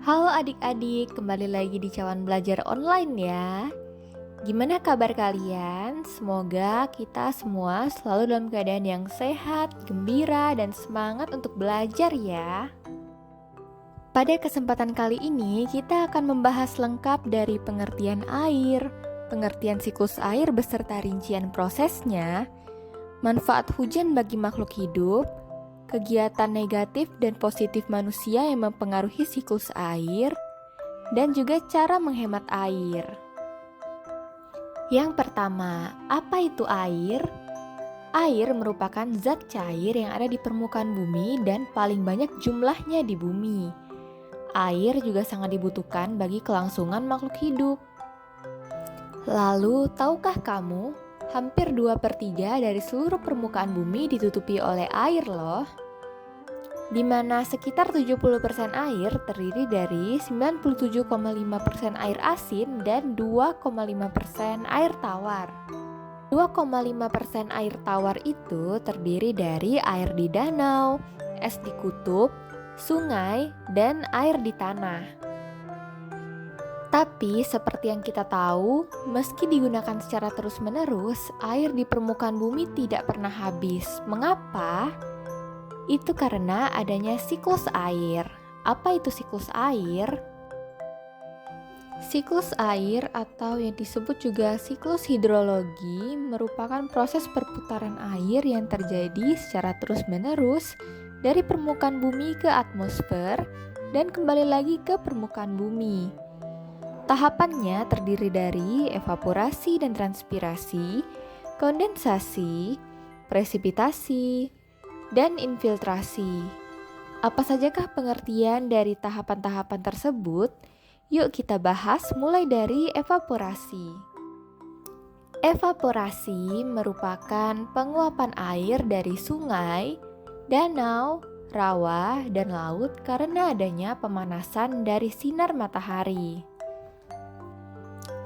Halo adik-adik, kembali lagi di Cawan Belajar Online ya. Gimana kabar kalian? Semoga kita semua selalu dalam keadaan yang sehat, gembira, dan semangat untuk belajar ya. Pada kesempatan kali ini, kita akan membahas lengkap dari pengertian air, pengertian siklus air beserta rincian prosesnya, manfaat hujan bagi makhluk hidup, kegiatan negatif dan positif manusia yang mempengaruhi siklus air, dan juga cara menghemat air. Yang pertama, apa itu air? Air merupakan zat cair yang ada di permukaan bumi dan paling banyak jumlahnya di bumi. Air juga sangat dibutuhkan bagi kelangsungan makhluk hidup. Lalu, tahukah kamu, hampir 2/3 dari seluruh permukaan bumi ditutupi oleh air loh. Di mana sekitar 70% air terdiri dari 97,5% air asin dan 2,5% air tawar. 2,5% air tawar itu terdiri dari air di danau, es di kutub, sungai, dan air di tanah. Tapi seperti yang kita tahu, meski digunakan secara terus-menerus, air di permukaan bumi tidak pernah habis. Mengapa? Itu karena adanya siklus air. Apa itu siklus air? Siklus air atau yang disebut juga siklus hidrologi merupakan proses perputaran air yang terjadi secara terus-menerus dari permukaan bumi ke atmosfer dan kembali lagi ke permukaan bumi. Tahapannya terdiri dari evaporasi dan transpirasi, kondensasi, presipitasi, dan infiltrasi. Apa sajakah pengertian dari tahapan-tahapan tersebut? Yuk kita bahas mulai dari evaporasi. Evaporasi merupakan penguapan air dari sungai, danau, rawa, dan laut karena adanya pemanasan dari sinar matahari.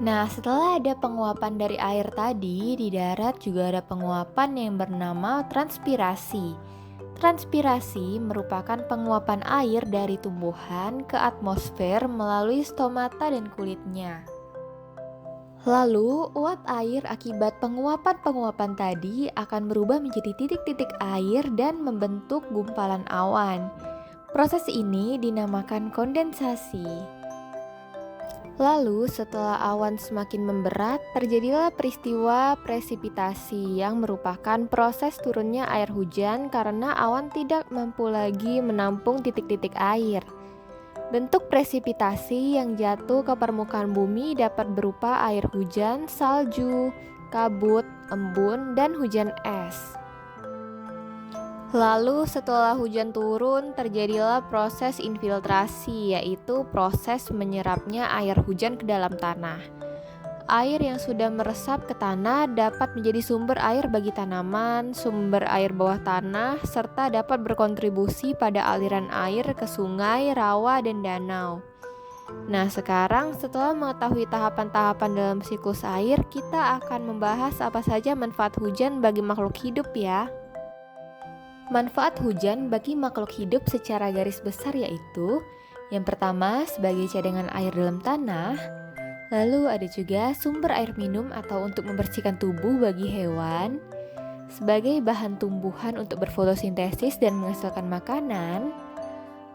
Nah, setelah ada penguapan dari air tadi, di darat juga ada penguapan yang bernama transpirasi. Transpirasi merupakan penguapan air dari tumbuhan ke atmosfer melalui stomata dan kulitnya. Lalu, uap air akibat penguapan-penguapan tadi akan berubah menjadi titik-titik air dan membentuk gumpalan awan. Proses ini dinamakan kondensasi. Lalu setelah awan semakin memberat, terjadilah peristiwa presipitasi yang merupakan proses turunnya air hujan karena awan tidak mampu lagi menampung titik-titik air. Bentuk presipitasi yang jatuh ke permukaan bumi dapat berupa air hujan, salju, kabut, embun, dan hujan es. Lalu setelah hujan turun, terjadilah proses infiltrasi, yaitu proses menyerapnya air hujan ke dalam tanah. Air yang sudah meresap ke tanah dapat menjadi sumber air bagi tanaman, sumber air bawah tanah, serta dapat berkontribusi pada aliran air ke sungai, rawa, dan danau. Nah, sekarang setelah mengetahui tahapan-tahapan dalam siklus air, kita akan membahas apa saja manfaat hujan bagi makhluk hidup ya. Manfaat hujan bagi makhluk hidup secara garis besar yaitu yang pertama sebagai cadangan air dalam tanah, lalu ada juga sumber air minum atau untuk membersihkan tubuh bagi hewan, sebagai bahan tumbuhan untuk berfotosintesis dan menghasilkan makanan,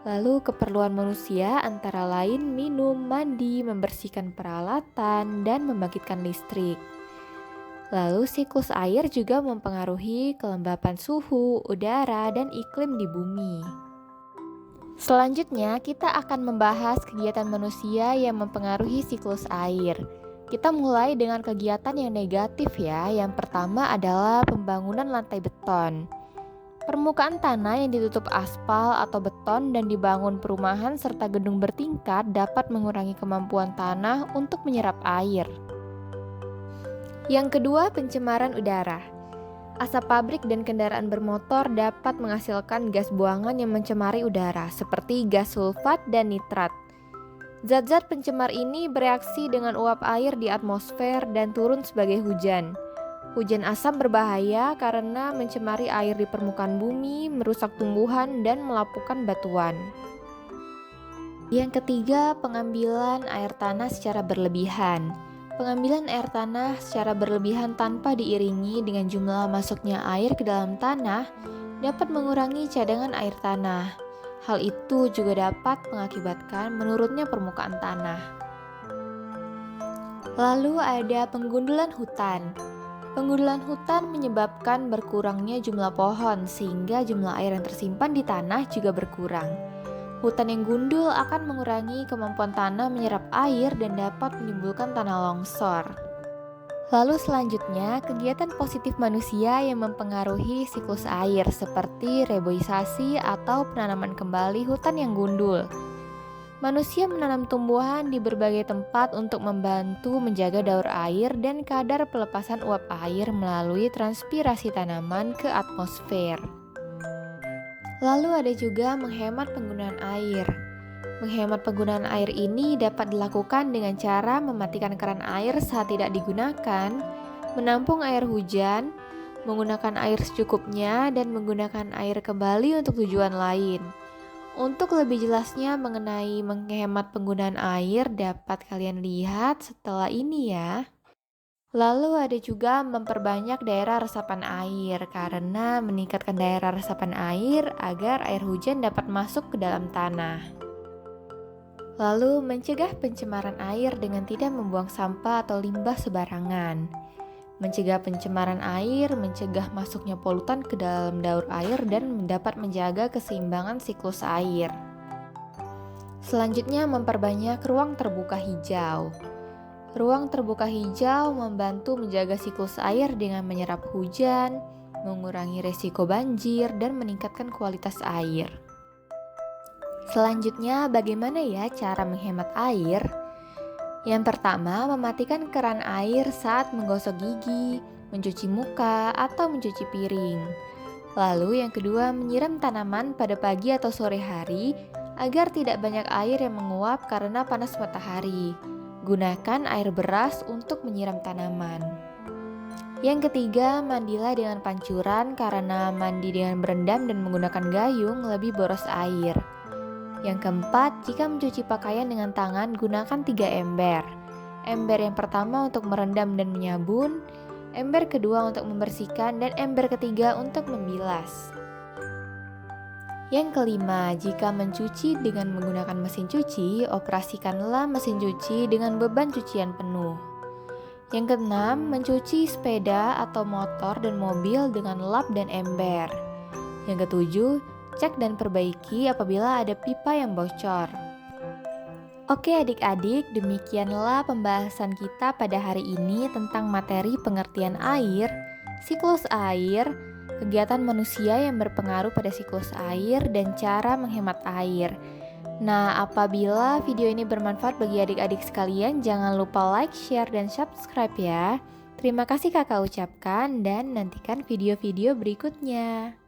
lalu keperluan manusia antara lain minum, mandi, membersihkan peralatan, dan membangkitkan listrik. Lalu siklus air juga mempengaruhi kelembapan suhu, udara, dan iklim di bumi. Selanjutnya, kita akan membahas kegiatan manusia yang mempengaruhi siklus air. Kita mulai dengan kegiatan yang negatif ya. Yang pertama adalah pembangunan lantai beton. Permukaan tanah yang ditutup aspal atau beton dan dibangun perumahan serta gedung bertingkat dapat mengurangi kemampuan tanah untuk menyerap air. Yang kedua, pencemaran udara. Asap pabrik dan kendaraan bermotor dapat menghasilkan gas buangan yang mencemari udara, seperti gas sulfat dan nitrat. Zat-zat pencemar ini bereaksi dengan uap air di atmosfer dan turun sebagai hujan. Hujan asam berbahaya karena mencemari air di permukaan bumi, merusak tumbuhan, dan melapukkan batuan. Yang ketiga, pengambilan air tanah secara berlebihan. Pengambilan air tanah secara berlebihan tanpa diiringi dengan jumlah masuknya air ke dalam tanah dapat mengurangi cadangan air tanah. Hal itu juga dapat mengakibatkan menurunnya permukaan tanah. Lalu ada penggundulan hutan. Penggundulan hutan menyebabkan berkurangnya jumlah pohon sehingga jumlah air yang tersimpan di tanah juga berkurang. Hutan yang gundul akan mengurangi kemampuan tanah menyerap air dan dapat menimbulkan tanah longsor. Lalu selanjutnya, kegiatan positif manusia yang mempengaruhi siklus air seperti reboisasi atau penanaman kembali hutan yang gundul. Manusia menanam tumbuhan di berbagai tempat untuk membantu menjaga daur air dan kadar pelepasan uap air melalui transpirasi tanaman ke atmosfer. Lalu ada juga menghemat penggunaan air. Menghemat penggunaan air ini dapat dilakukan dengan cara mematikan keran air saat tidak digunakan, menampung air hujan, menggunakan air secukupnya, dan menggunakan air kembali untuk tujuan lain. Untuk lebih jelasnya mengenai menghemat penggunaan air dapat kalian lihat setelah ini ya. Lalu ada juga memperbanyak daerah resapan air karena meningkatkan daerah resapan air agar air hujan dapat masuk ke dalam tanah. Lalu mencegah pencemaran air dengan tidak membuang sampah atau limbah sembarangan. Mencegah pencemaran air, mencegah masuknya polutan ke dalam daur air dan dapat menjaga keseimbangan siklus air. Selanjutnya memperbanyak ruang terbuka hijau. Ruang terbuka hijau membantu menjaga siklus air dengan menyerap hujan, mengurangi resiko banjir, dan meningkatkan kualitas air. Selanjutnya, bagaimana ya cara menghemat air? Yang pertama, mematikan keran air saat menggosok gigi, mencuci muka, atau mencuci piring. Lalu yang kedua, menyiram tanaman pada pagi atau sore hari agar tidak banyak air yang menguap karena panas matahari. Gunakan air beras untuk menyiram tanaman. Yang ketiga, mandilah dengan pancuran karena mandi dengan berendam dan menggunakan gayung lebih boros air. Yang keempat, jika mencuci pakaian dengan tangan, gunakan 3 ember. Ember yang pertama untuk merendam dan menyabun, ember kedua untuk membersihkan, dan ember ketiga untuk membilas. Yang kelima, jika mencuci dengan menggunakan mesin cuci, operasikanlah mesin cuci dengan beban cucian penuh. Yang keenam, mencuci sepeda atau motor dan mobil dengan lap dan ember. Yang ketujuh, cek dan perbaiki apabila ada pipa yang bocor. Oke adik-adik, demikianlah pembahasan kita pada hari ini tentang materi pengertian air, siklus air, kegiatan manusia yang berpengaruh pada siklus air, dan cara menghemat air. Nah, apabila video ini bermanfaat bagi adik-adik sekalian, jangan lupa like, share, dan subscribe ya. Terima kasih kakak ucapkan dan nantikan video-video berikutnya.